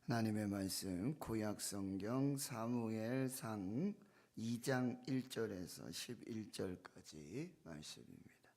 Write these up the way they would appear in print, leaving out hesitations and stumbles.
하나님의 말씀 구약성경 사무엘상 2장 1절에서 11절까지 말씀입니다.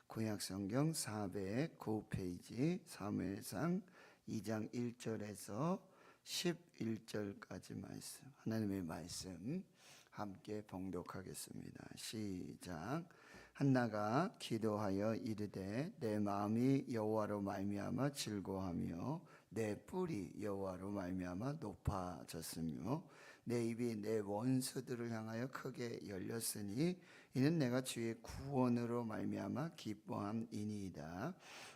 구약성경 409페이지 사무엘상 2장 1절에서 11절까지 말씀, 하나님의 말씀 함께 봉독하겠습니다. 시작. 한나가 기도하여 이르되 내 마음이 여호와로 말미암아 즐거워하며 내 뿔이 여호와로 말미암아 높아졌으며 내 입이 내 원수들을 향하여 크게 열렸으니 이는 내가 주의 구원으로 말미암아 기뻐함이니이다.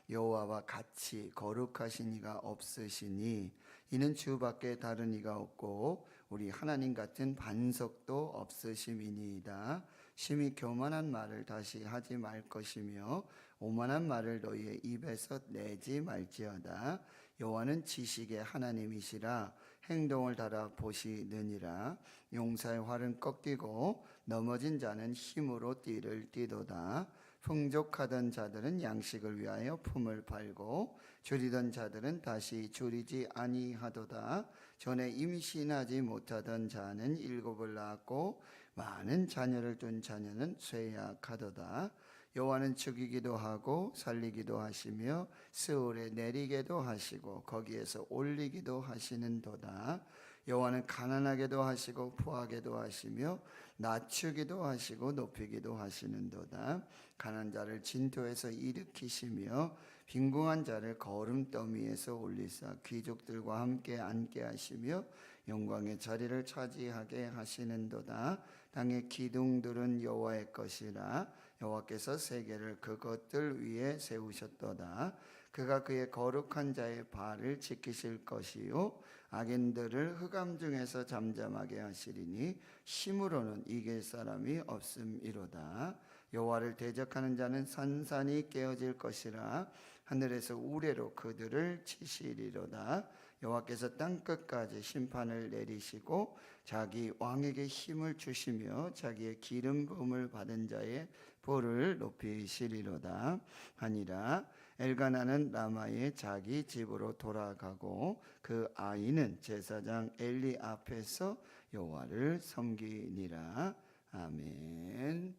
여호와와 같이 거룩하신 이가 없으시니 이는 주밖에 다른 이가 없고 우리 하나님 같은 반석도 없으심이니이다. 심히 교만한 말을 다시 하지 말 것이며 오만한 말을 너희의 입에서 내지 말지어다. 여호와는 지식의 하나님이시라 행동을 달아보시느니라. 용사의 활은 꺾이고 넘어진 자는 힘으로 띠를 띠도다. 풍족하던 자들은 양식을 위하여 품을 팔고 줄이던 자들은 다시 줄이지 아니하도다. 전에 임신하지 못하던 자는 7을 낳았고 많은 자녀를 둔 자녀는 쇠약하도다. 여호와는 죽이기도 하고 살리기도 하시며 스올에 내리게도 하시고 거기에서 올리기도 하시는도다. 여호와는 가난하게도 하시고 부하게도 하시며 낮추기도 하시고 높이기도 하시는도다. 가난한 자를 진토에서 일으키시며 빈궁한 자를 거름더미에서 올리사 귀족들과 함께 앉게 하시며 영광의 자리를 차지하게 하시는도다. 땅의 기둥들은 여호와의 것이라 여호와께서 세계를 그것들 위에 세우셨도다. 그가 그의 거룩한 자의 발을 지키실 것이요 악인들을 흑암 중에서 잠잠하게 하시리니 힘으로는 이길 사람이 없음이로다. 여호와를 대적하는 자는 산산이 깨어질 것이라 하늘에서 우레로 그들을 치시리로다. 여호와께서 땅끝까지 심판을 내리시고 자기 왕에게 힘을 주시며 자기의 기름 부음을 받은 자의 볼을 높이시리로다 하니라. 엘가나는 라마의 자기 집으로 돌아가고 그 아이는 제사장 엘리 앞에서 여호와를 섬기니라. 아멘.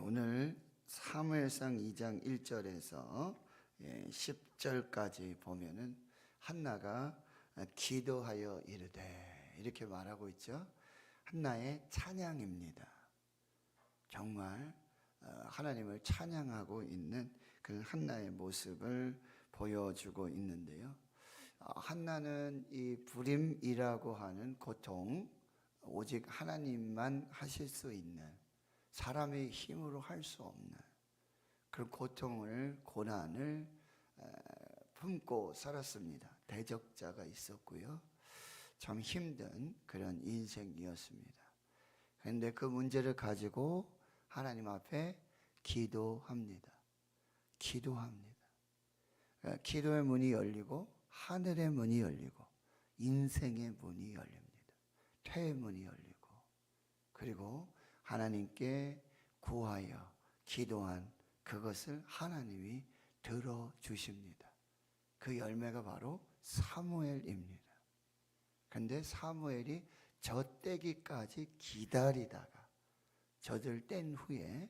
오늘 사무엘상 2장 1절에서 10절까지 보면은 한나가 기도하여 이르되 이렇게 말하고 있죠. 한나의 찬양입니다. 정말 하나님을 찬양하고 있는 그 한나의 모습을 보여주고 있는데요. 한나는 이 불임이라고 하는 고통, 오직 하나님만 하실 수 있는, 사람의 힘으로 할 수 없는 그런 고통을, 고난을 품고 살았습니다. 대적자가 있었고요. 참 힘든 그런 인생이었습니다. 그런데 그 문제를 가지고 하나님 앞에 기도합니다. 기도의 문이 열리고 하늘의 문이 열리고 인생의 문이 열립니다. 퇴의 문이 열리고 그리고 하나님께 구하여 기도한 그것을 하나님이 들어주십니다. 그 열매가 바로 사무엘입니다. 그런데 사무엘이 젖대기까지 기다리다가 젖을 뗀 후에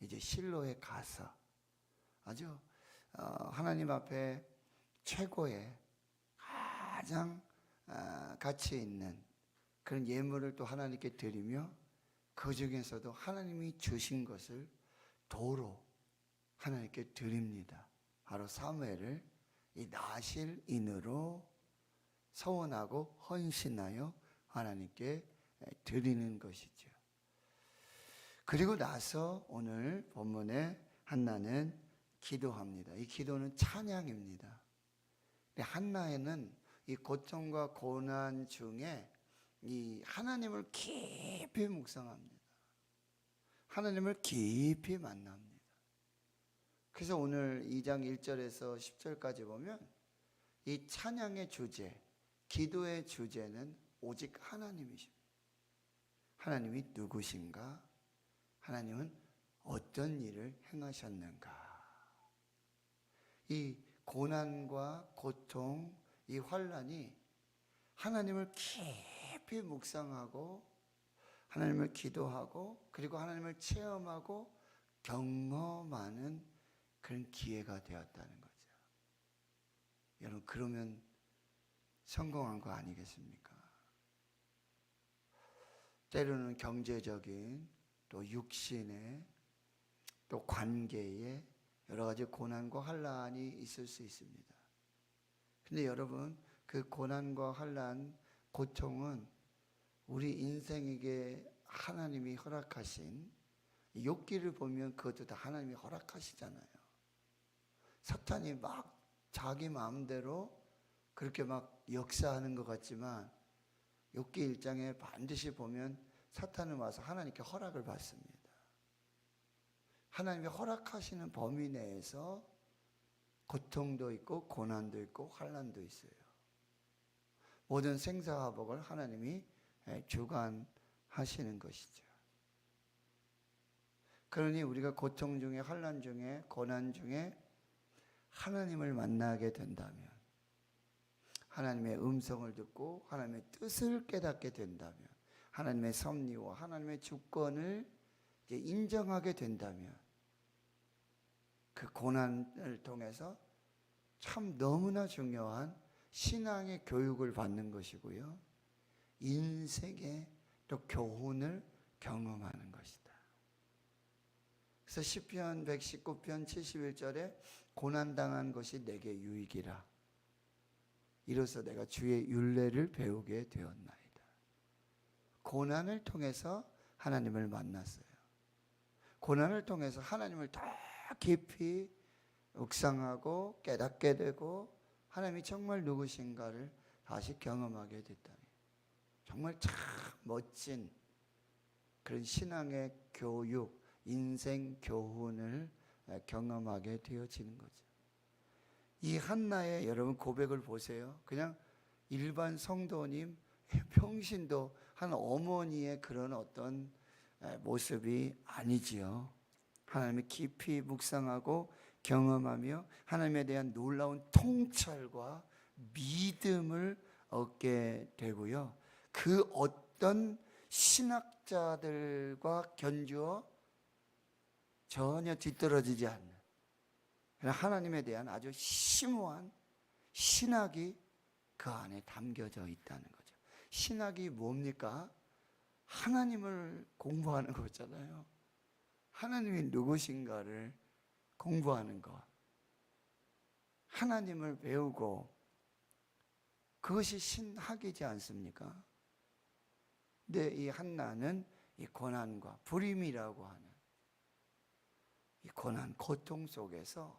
이제 실로에 가서 아주 하나님 앞에 최고의 가장 가치 있는 그런 예물을 또 하나님께 드리며 그 중에서도 하나님이 주신 것을 도로 하나님께 드립니다. 바로 사무엘을 이 나실인으로 서원하고 헌신하여 하나님께 드리는 것이죠. 그리고 나서 오늘 본문에 한나는 기도합니다. 이 기도는 찬양입니다. 한나에는 이 고통과 고난 중에 이 하나님을 깊이 묵상합니다. 하나님을 깊이 만납니다. 그래서 오늘 2장 1절에서 10절까지 보면 이 찬양의 주제, 기도의 주제는 오직 하나님이십니다. 하나님이 누구신가? 하나님은 어떤 일을 행하셨는가? 이 고난과 고통, 이 환난이 하나님을 깊이 묵상하고 하나님을 기도하고 그리고 하나님을 체험하고 경험하는 그런 기회가 되었다는 거죠. 여러분, 그러면 성공한 거 아니겠습니까? 때로는 경제적인 또 육신의 또 관계에 여러 가지 고난과 환난이 있을 수 있습니다. 근데 여러분, 그 고난과 환난, 고통은 우리 인생에게 하나님이 허락하신, 욥기를 보면 그것도 다 하나님이 허락하시잖아요. 사탄이 막 자기 마음대로 그렇게 막 역사하는 것 같지만 욥기 1장에 반드시 보면 사탄은 와서 하나님께 허락을 받습니다. 하나님이 허락하시는 범위 내에서 고통도 있고 고난도 있고 환난도 있어요. 모든 생사화복을 하나님이 주관하시는 것이죠. 그러니 우리가 고통 중에 환난 중에 고난 중에 하나님을 만나게 된다면, 하나님의 음성을 듣고 하나님의 뜻을 깨닫게 된다면, 하나님의 섭리와 하나님의 주권을 인정하게 된다면 그 고난을 통해서 참 너무나 중요한 신앙의 교육을 받는 것이고요, 인생의 또 교훈을 경험하는 것이다. 그래서 시편 119편 71절에 고난당한 것이 내게 유익이라, 이로써 내가 주의 율례를 배우게 되었나이다. 고난을 통해서 하나님을 만났어요. 고난을 통해서 하나님을 더 깊이 묵상하고 깨닫게 되고 하나님이 정말 누구신가를 다시 경험하게 됐다니, 정말 참 멋진 그런 신앙의 교육, 인생 교훈을 경험하게 되어지는 거죠. 이 한나의 여러분 고백을 보세요. 그냥 일반 성도님 평신도 한 어머니의 그런 어떤 모습이 아니지요. 하나님을 깊이 묵상하고 경험하며 하나님에 대한 놀라운 통찰과 믿음을 얻게 되고요, 그 어떤 신학자들과 견주어 전혀 뒤떨어지지 않는 하나님에 대한 아주 심오한 신학이 그 안에 담겨져 있다는 거죠. 신학이 뭡니까? 하나님을 공부하는 거잖아요. 하나님이 누구신가를 공부하는 것, 하나님을 배우고, 그것이 신학이지 않습니까? 근데 이 한나는 이 고난과 불임이라고 하는 이 고난, 고통 속에서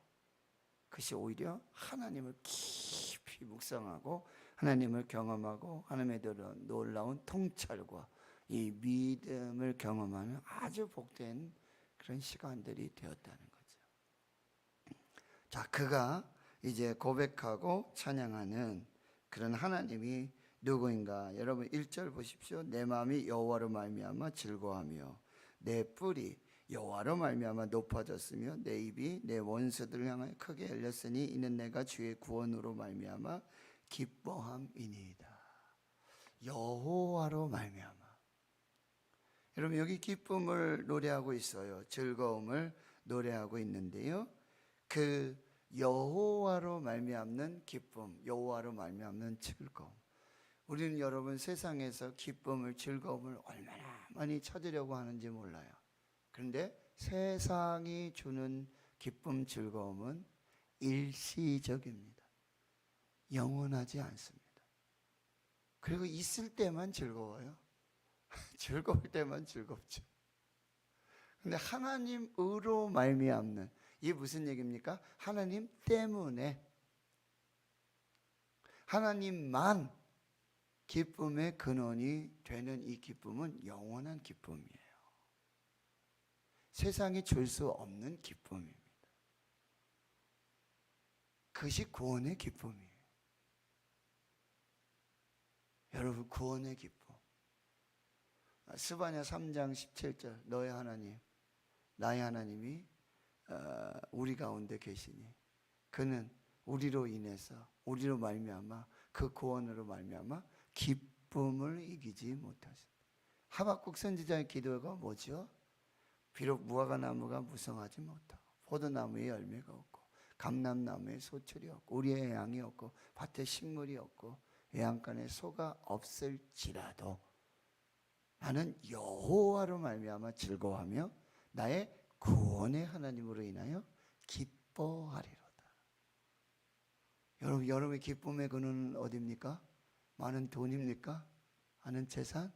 그것이 오히려 하나님을 깊이 묵상하고 하나님을 경험하고 하나님의 놀라운 통찰과 이 믿음을 경험하는 아주 복된 그런 시간들이 되었다는 거죠. 자, 그가 이제 고백하고 찬양하는 그런 하나님이 누구인가? 여러분 1절 보십시오. 내 마음이 여호와로 말미암아 즐거워하며 내 뿔이 여호와로 말미암아 높아졌으며 내 입이 내 원수들을 향하여 크게 열렸으니 이는 내가 주의 구원으로 말미암아 기뻐함이니이다. 여호와로 말미암아. 여러분 여기 기쁨을 노래하고 있어요. 즐거움을 노래하고 있는데요, 그 여호와로 말미암는 기쁨, 여호와로 말미암는 즐거움, 우리는 여러분 세상에서 기쁨을, 즐거움을 얼마나 많이 찾으려고 하는지 몰라요. 그런데 세상이 주는 기쁨, 즐거움은 일시적입니다. 영원하지 않습니다. 그리고 있을 때만 즐거워요. 즐거울 때만 즐겁죠. 근데 하나님으로 말미암는, 이게 무슨 얘기입니까? 하나님 때문에, 하나님만 기쁨의 근원이 되는 이 기쁨은 영원한 기쁨이에요. 세상이 줄 수 없는 기쁨입니다. 그것이 구원의 기쁨이에요. 여러분, 구원의 기쁨. 스바냐 3장 17절, 너의 하나님, 나의 하나님이 우리 가운데 계시니 그는 우리로 인해서, 우리로 말미암아, 그 구원으로 말미암아 기쁨을 이기지 못하신다. 하박국 선지자의 기도가 뭐죠? 비록 무화과나무가 무성하지 못하고 포도나무에 열매가 없고 감람나무에 소출이 없고 우리의 양이 없고 밭에 식물이 없고 외양간에 소가 없을지라도 나는 여호와로 말미암아 즐거워하며 나의 구원의 하나님으로 인하여 기뻐하리로다. 여러분, 여러분의 기쁨의 근원은 어디입니까? 많은 돈입니까? 많은 재산?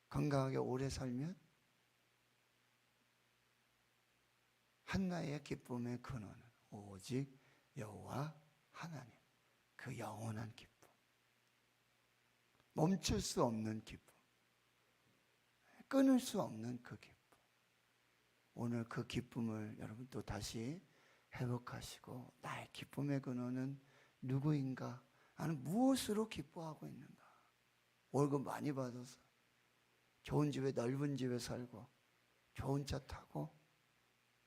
건강하게 오래 살면? 한나의 기쁨의 근원은 오직 여호와 하나님, 그 영원한 기쁨, 멈출 수 없는 기쁨, 끊을 수 없는 그 기쁨. 오늘 그 기쁨을 여러분 또 다시 회복하시고, 나의 기쁨의 근원은 누구인가? 나는 무엇으로 기뻐하고 있는가? 월급 많이 받아서 좋은 집에, 넓은 집에 살고 좋은 차 타고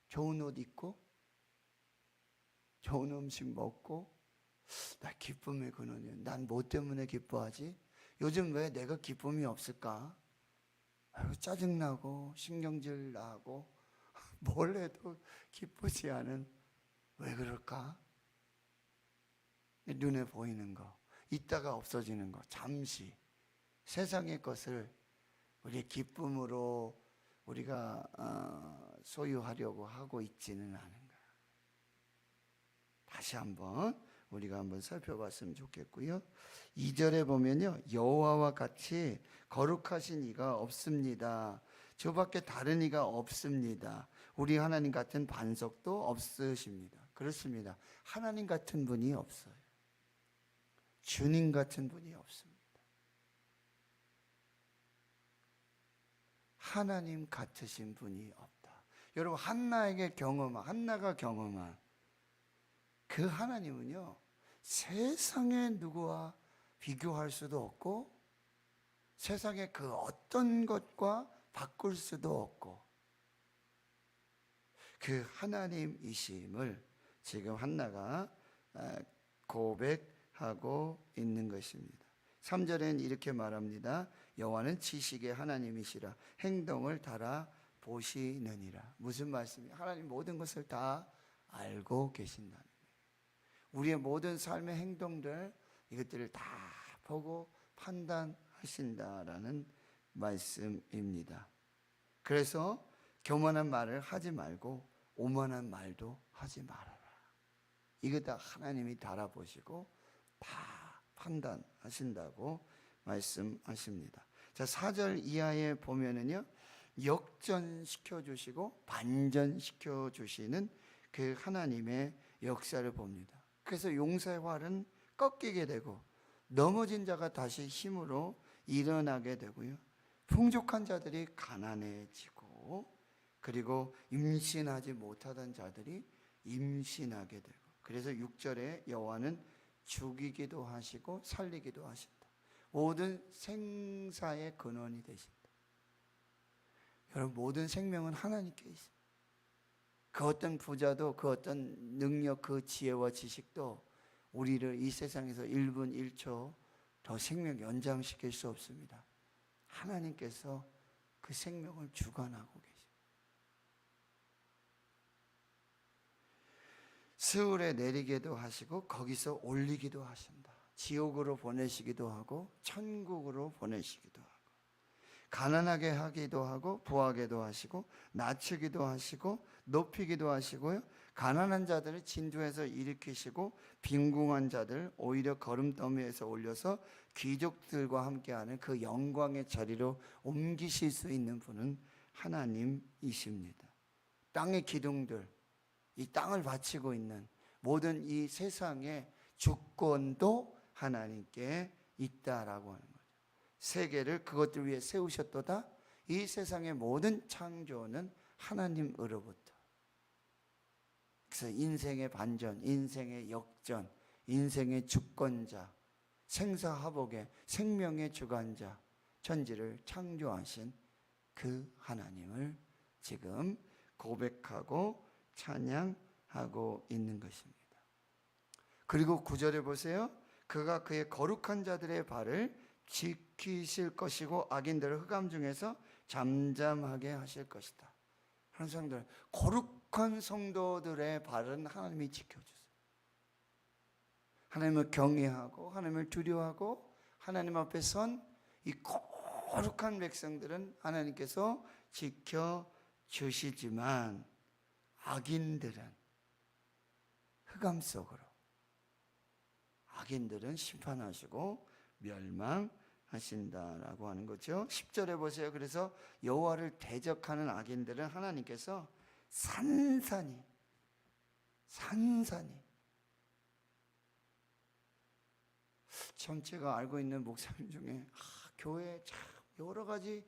좋은 옷 입고 좋은 음식 먹고, 나 기쁨의 근원이야. 난 뭐 때문에 기뻐하지? 요즘 왜 내가 기쁨이 없을까? 아이고, 짜증나고 신경질 나고 뭘 해도 기쁘지 않은, 왜 그럴까? 눈에 보이는 거, 있다가 없어지는 거, 잠시 세상의 것을 우리의 기쁨으로 우리가 소유하려고 하고 있지는 않은가. 다시 한번 우리가 한번 살펴봤으면 좋겠고요. 2절에 보면요, 여호와와 같이 거룩하신 이가 없습니다. 저밖에 다른 이가 없습니다. 우리 하나님 같은 반석도 없으십니다. 그렇습니다. 하나님 같은 분이 없어요. 주님 같은 분이 없습니다. 하나님 같으신 분이 없다. 여러분, 한나가 경험한 그 하나님은요, 세상의 누구와 비교할 수도 없고 세상의 그 어떤 것과 바꿀 수도 없고, 그 하나님이심을 지금 한나가 고백하고 있는 것입니다. 3절에는 이렇게 말합니다. 여호와는 지식의 하나님이시라 행동을 달아 보시느니라. 무슨 말씀이에요? 하나님 모든 것을 다 알고 계신다는 거예요. 우리의 모든 삶의 행동들, 이것들을 다 보고 판단하신다라는 말씀입니다. 그래서 교만한 말을 하지 말고 오만한 말도 하지 말아라. 이거 다 하나님이 달아보시고 다 판단하신다고 말씀하십니다. 자, 4절 이하에 보면은요, 역전시켜 주시고 반전시켜 주시는 그 하나님의 역사를 봅니다. 그래서 용사의 활은 꺾이게 되고 넘어진 자가 다시 힘으로 일어나게 되고요, 풍족한 자들이 가난해지고, 그리고 임신하지 못하던 자들이 임신하게 되고, 그래서 6절에 여호와는 죽이기도 하시고 살리기도 하신다. 모든 생사의 근원이 되신다. 여러분, 모든 생명은 하나님께 있습니다. 그 어떤 부자도, 그 어떤 능력, 그 지혜와 지식도 우리를 이 세상에서 1분 1초 더 생명 연장시킬 수 없습니다. 하나님께서 그 생명을 주관하고 계십니다. 스울에 내리게도 하시고 거기서 올리기도 하신다. 지옥으로 보내시기도 하고 천국으로 보내시기도 하고, 가난하게 하기도 하고 부하게도 하시고 낮추기도 하시고 높이기도 하시고요, 가난한 자들을 진두에서 일으키시고 빈궁한 자들 오히려 거름더미에서 올려서 귀족들과 함께하는 그 영광의 자리로 옮기실 수 있는 분은 하나님이십니다. 땅의 기둥들, 이 땅을 바치고 있는 모든 이 세상의 주권도 하나님께 있다라고 하는 거죠. 세계를 그것들 위해 세우셨도다. 이 세상의 모든 창조는 하나님으로부터. 그래서 인생의 반전, 인생의 역전, 인생의 주권자, 생사화복의 생명의 주관자, 천지를 창조하신 그 하나님을 지금 고백하고 찬양하고 있는 것입니다. 그리고 9절에 보세요. 그가 그의 거룩한 자들의 발을 지키실 것이고 악인들을 흑암 중에서 잠잠하게 하실 것이다. 하나님 성도들, 거룩한 성도들의 발은 하나님이 지켜주세요. 하나님을 경외하고 하나님을 두려워하고 하나님 앞에 선 이 거룩한 백성들은 하나님께서 지켜주시지만 악인들은 흑암 속으로, 악인들은 심판하시고 멸망하신다라고 하는 거죠. 10절에 보세요. 그래서 여호와를 대적하는 악인들은 하나님께서 산산이 참 제가 알고 있는 목사님 중에 교회에 참 여러 가지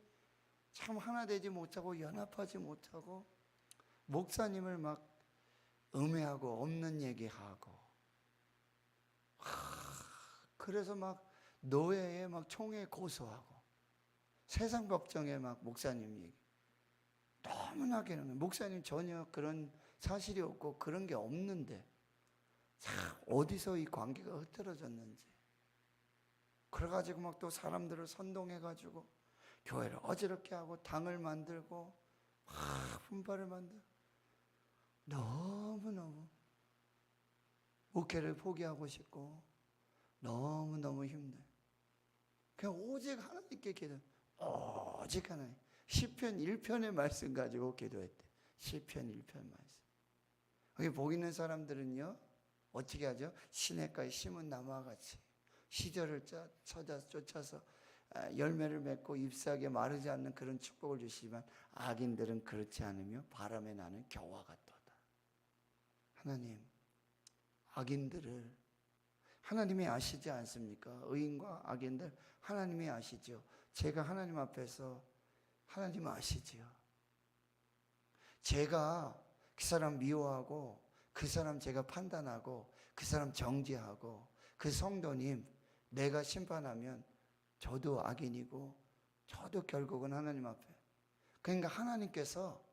참 하나 되지 못하고 연합하지 못하고 목사님을 막 음해하고 없는 얘기하고 그래서 막 노예에 막 총에 고소하고 세상 걱정에 막 목사님 얘기 너무나 괴로워요. 목사님 전혀 그런 사실이 없고 그런 게 없는데 참 어디서 이 관계가 흐트러졌는지 그래가지고 막 또 사람들을 선동해가지고 교회를 어지럽게 하고 당을 만들고 막 분파를 만들고 너무너무 목회를 포기하고 싶고 너무너무 힘들어요. 그냥 오직 하나님께 기도, 오직 하나님. 시편 1편의 말씀 가지고 기도했대. 시편 1편 말씀. 여기 복 있는 사람들은요 어떻게 하죠? 시냇가에 심은 나무와 같이 시절을 쫓아서 열매를 맺고 잎사귀에 마르지 않는 그런 축복을 주시지만 악인들은 그렇지 않으며 바람에 나는 겨와 같도다. 하나님, 악인들을 하나님이 아시지 않습니까? 의인과 악인들 하나님이 아시죠. 제가 하나님 앞에서 하나님 아시지요. 제가 그 사람 미워하고 그 사람 제가 판단하고 그 사람 정죄하고 그 성도님 내가 심판하면 저도 악인이고 저도 결국은 하나님 앞에, 그러니까 하나님께서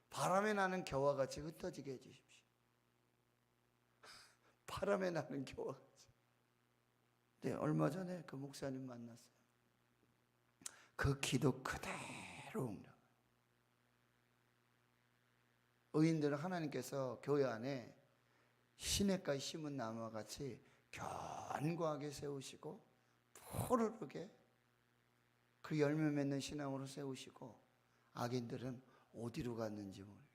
바람에 나는 겨와 같이 흩어지게 해주십시오. 바람에 나는 겨와 같이. 네, 얼마 전에 그 목사님 만났어요. 그 기도 그대로 옮겨. 의인들은 하나님께서 교회 안에 시냇가에 심은 나무와 같이 견고하게 세우시고 푸르르게 그 열매 맺는 신앙으로 세우시고 악인들은 어디로 갔는지 모르겠어요.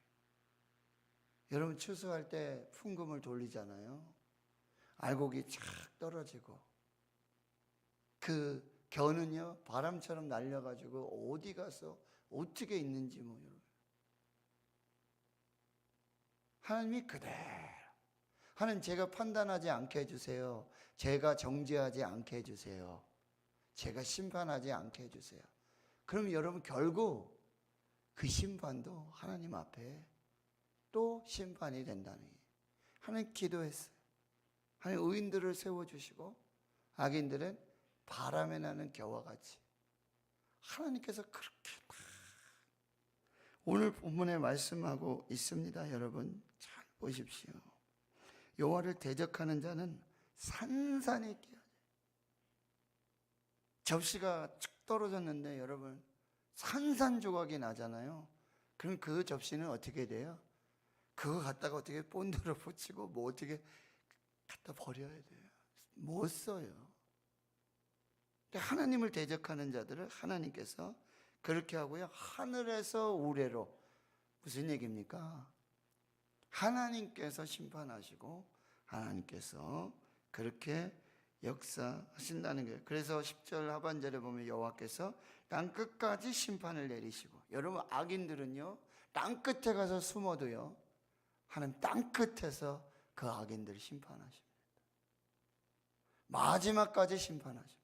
여러분 추수할 때 풍금을 돌리잖아요. 알곡이 착 떨어지고 그 겨는요 바람처럼 날려가지고 어디 가서 어떻게 있는지 모르겠어요. 하나님이 그대로, 하나님 제가 판단하지 않게 해주세요. 제가 정죄하지 않게 해주세요. 제가 심판하지 않게 해주세요. 그럼 여러분 결국 그 심판도 하나님 앞에 또 심판이 된다는 거예요. 하나님 기도했어요. 하나님 의인들을 세워주시고 악인들은 바람에 나는 겨와 같이. 하나님께서 그렇게 다 오늘 본문에 말씀하고 있습니다. 여러분 잘 보십시오. 여호와를 대적하는 자는 산산이 깨어져요. 접시가 쭉 떨어졌는데 여러분 산산조각이 나잖아요. 그럼 그 접시는 어떻게 돼요? 그거 갖다가 어떻게 본드로 붙이고 뭐 어떻게 갖다 버려야 돼요. 못 써요. 근데 하나님을 대적하는 자들을 하나님께서 그렇게 하고요. 하늘에서 우레로, 무슨 얘기입니까? 하나님께서 심판하시고 하나님께서 그렇게 역사하신다는 거예요. 그래서 10절 하반절에 보면 여호와께서 땅 끝까지 심판을 내리시고, 여러분 악인들은요 땅 끝에 가서 숨어도요 하나님 땅 끝에서 그 악인들을 심판하십니다. 마지막까지 심판하십니다.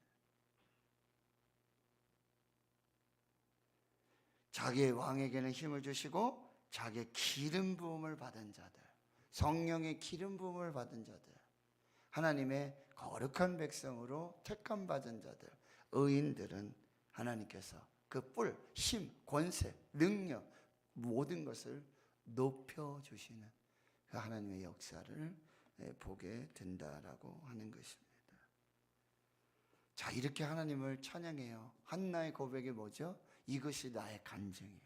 자기의 왕에게는 힘을 주시고 자기의 기름 부음을 받은 자들, 성령의 기름 부음을 받은 자들, 하나님의 거룩한 백성으로 택함 받은 자들, 의인들은 하나님께서 그 뿔, 힘, 권세, 능력 모든 것을 높여주시는 그 하나님의 역사를 보게 된다라고 하는 것입니다. 자, 이렇게 하나님을 찬양해요. 한나의 고백이 뭐죠? 이것이 나의 간증이에요.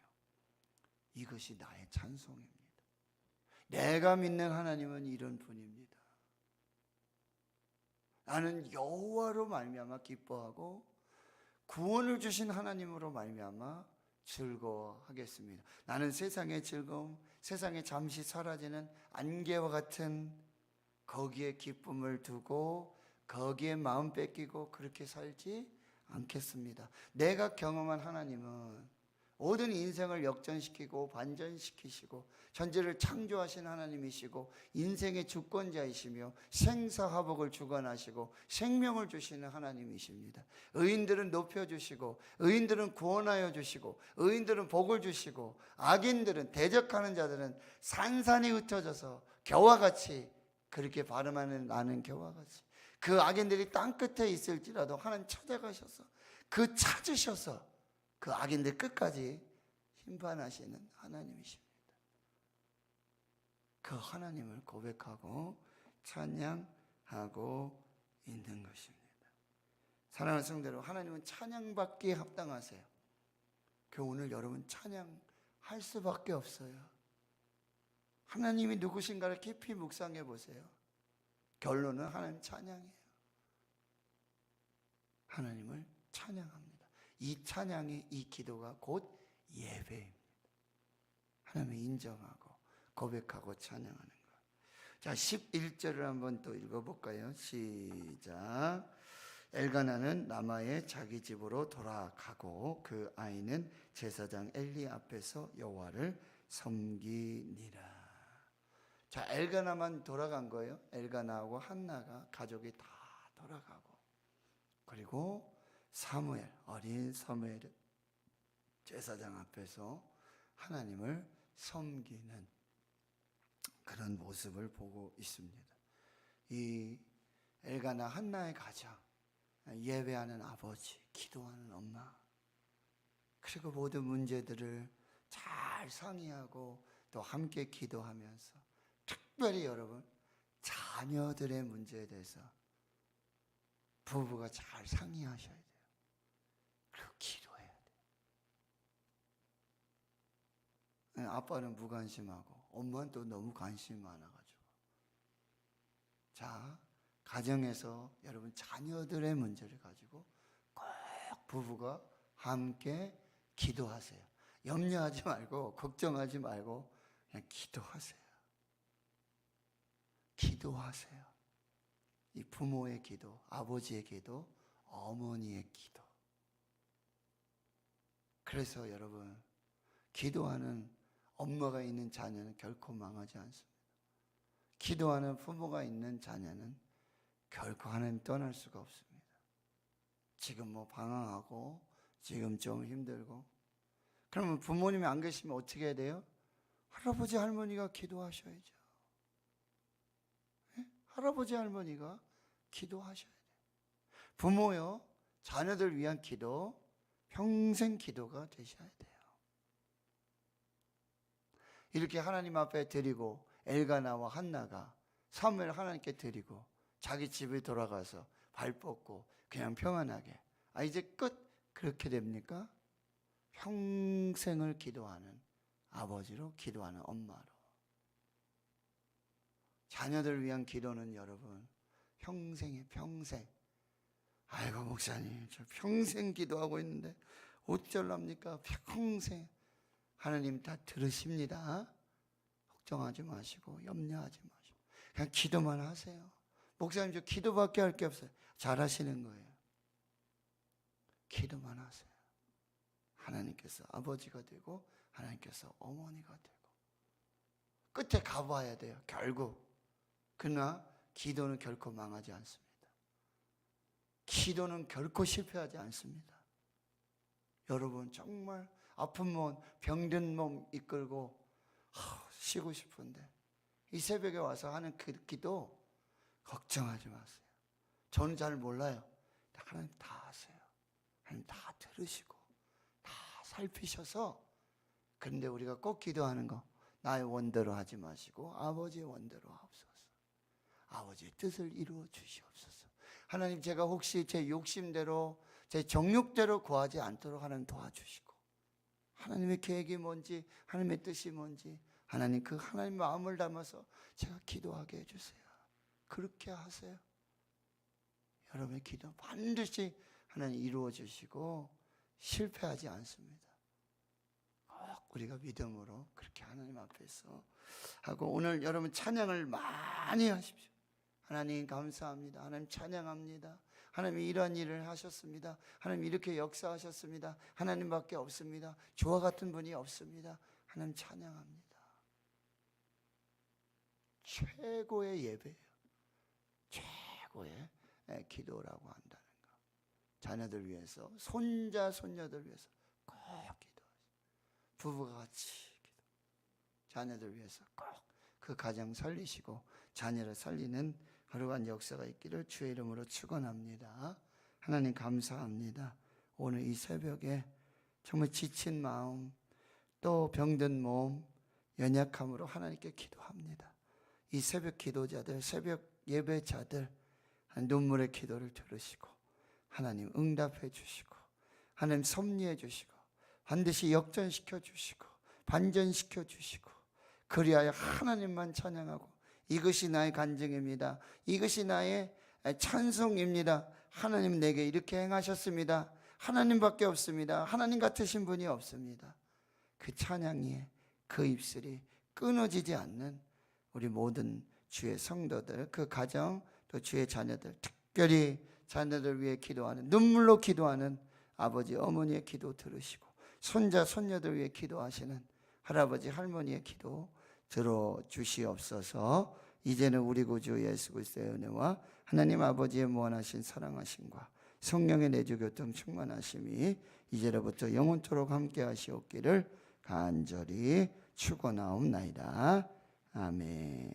이것이 나의 찬송입니다. 내가 믿는 하나님은 이런 분입니다. 나는 여호와로 말미암아 기뻐하고 구원을 주신 하나님으로 말미암아 즐거워하겠습니다. 나는 세상의 즐거움, 세상에 잠시 사라지는 안개와 같은 거기에 기쁨을 두고 거기에 마음 뺏기고 그렇게 살지 않겠습니다. 내가 경험한 하나님은 모든 인생을 역전시키고 반전시키시고 천지를 창조하신 하나님이시고 인생의 주권자이시며 생사화복을 주관하시고 생명을 주시는 하나님이십니다. 의인들은 높여주시고 의인들은 구원하여 주시고 의인들은 복을 주시고 악인들은 대적하는 자들은 산산이 흩어져서 겨와 같이 그렇게 발음하는 나는 겨와 같이 그 악인들이 땅끝에 있을지라도 하나님 찾아가셔서 그 찾으셔서 그 악인들 끝까지 심판하시는 하나님이십니다. 그 하나님을 고백하고 찬양하고 있는 것입니다. 사랑하는 성도들, 하나님은 찬양받기에 합당하세요. 그 오늘 여러분 찬양할 수밖에 없어요. 하나님이 누구신가를 깊이 묵상해 보세요. 결론은 하나님 찬양이에요. 하나님을 찬양합니다. 이 찬양이, 이 기도가 곧 예배입니다. 하나님을 인정하고 고백하고 찬양하는 것. 자, 11절을 한번 또 읽어볼까요? 시작. 엘가나는 라마의 자기 집으로 돌아가고 그 아이는 제사장 엘리 앞에서 여호와를 섬기니라. 자, 엘가나만 돌아간 거예요. 엘가나하고 한나가 가족이 다 돌아가고, 그리고 사무엘, 어린 사무엘은 제사장 앞에서 하나님을 섬기는 그런 모습을 보고 있습니다. 이 엘가나 한나의 가정, 예배하는 아버지, 기도하는 엄마, 그리고 모든 문제들을 잘 상의하고 또 함께 기도하면서 특별히 여러분 자녀들의 문제에 대해서 부부가 잘 상의하셔야 돼요. 그리고 기도해야 돼요. 아빠는 무관심하고 엄마는 또 너무 관심이 많아가지고, 자, 가정에서 여러분 자녀들의 문제를 가지고 꼭 부부가 함께 기도하세요. 염려하지 말고 걱정하지 말고 그냥 기도하세요. 기도하세요. 이 부모의 기도, 아버지의 기도, 어머니의 기도. 그래서 여러분, 기도하는 엄마가 있는 자녀는 결코 망하지 않습니다. 기도하는 부모가 있는 자녀는 결코 하나님 떠날 수가 없습니다. 지금 뭐 방황하고 지금 좀 힘들고, 그러면 부모님이 안 계시면 어떻게 해야 돼요? 할아버지 할머니가 기도하셔야죠. 네? 할아버지 할머니가 기도하셔야 돼요. 부모요, 자녀들 위한 기도, 평생 기도가 되셔야 돼요. 이렇게 하나님 앞에 드리고 엘가나와 한나가 사무엘 하나님께 드리고 자기 집에 돌아가서 발 뻗고 그냥 평안하게, 이제 끝, 그렇게 됩니까? 평생을 기도하는 아버지로, 기도하는 엄마로. 자녀들 위한 기도는 여러분 평생에 평생. 아이고 목사님, 저 평생 기도하고 있는데 어쩌랍니까? 평생. 하나님 다 들으십니다. 걱정하지 마시고 염려하지 마시고 그냥 기도만 하세요. 목사님, 저 기도밖에 할 게 없어요. 잘하시는 거예요. 기도만 하세요. 하나님께서 아버지가 되고 하나님께서 어머니가 되고, 끝에 가봐야 돼요. 결국. 그러나 기도는 결코 망하지 않습니다. 기도는 결코 실패하지 않습니다. 여러분, 정말 아픈 몸, 병든 몸 이끌고 쉬고 싶은데 이 새벽에 와서 하는 그 기도 걱정하지 마세요. 저는 잘 몰라요. 하나님 다 아세요. 하나님 다 들으시고 다 살피셔서. 그런데 우리가 꼭 기도하는 거, 나의 원대로 하지 마시고 아버지의 원대로 하옵소서. 아버지의 뜻을 이루어 주시옵소서. 하나님, 제가 혹시 제 욕심대로 제 정욕대로 구하지 않도록 하나님 도와주시고, 하나님의 계획이 뭔지, 하나님의 뜻이 뭔지, 하나님 그 하나님 마음을 담아서 제가 기도하게 해주세요. 그렇게 하세요. 여러분의 기도 반드시 하나님 이루어 주시고 실패하지 않습니다. 꼭 우리가 믿음으로 그렇게 하나님 앞에서 하고, 오늘 여러분 찬양을 많이 하십시오. 하나님 감사합니다. 하나님 찬양합니다. 하나님이 이러한 일을 하셨습니다. 하나님 이렇게 역사하셨습니다. 하나님밖에 없습니다. 저와 같은 분이 없습니다. 하나님 찬양합니다. 최고의 예배예요. 최고의 기도라고 한다는 거. 자녀들 위해서, 손자 손녀들 위해서 꼭 기도하세요. 부부가 같이 기도. 자녀들 위해서 꼭 그 가정 살리시고 자녀를 살리는 거룩한 역사가 있기를 주의 이름으로 축원합니다. 하나님 감사합니다. 오늘 이 새벽에 정말 지친 마음, 또 병든 몸, 연약함으로 하나님께 기도합니다. 이 새벽 기도자들, 새벽 예배자들, 눈물의 기도를 들으시고 하나님 응답해 주시고, 하나님 섭리해 주시고, 반드시 역전시켜 주시고, 반전시켜 주시고, 그리하여 하나님만 찬양하고, 이것이 나의 간증입니다. 이것이 나의 찬송입니다. 하나님 내게 이렇게 행하셨습니다. 하나님밖에 없습니다. 하나님 같으신 분이 없습니다. 그 찬양이, 그 입술이 끊어지지 않는 우리 모든 주의 성도들, 그 가정, 또 주의 자녀들, 특별히 자녀들 위해 기도하는, 눈물로 기도하는 아버지 어머니의 기도 들으시고, 손자 손녀들 위해 기도하시는 할아버지 할머니의 기도 들어주시옵소서. 이제는 우리 구주 예수 그리스도의 은혜와 하나님 아버지의 무한하신 사랑하심과 성령의 내주 교통 충만하심이 이제로부터 영원토록 함께 하시옵기를 간절히 축원하옵나이다. 아멘.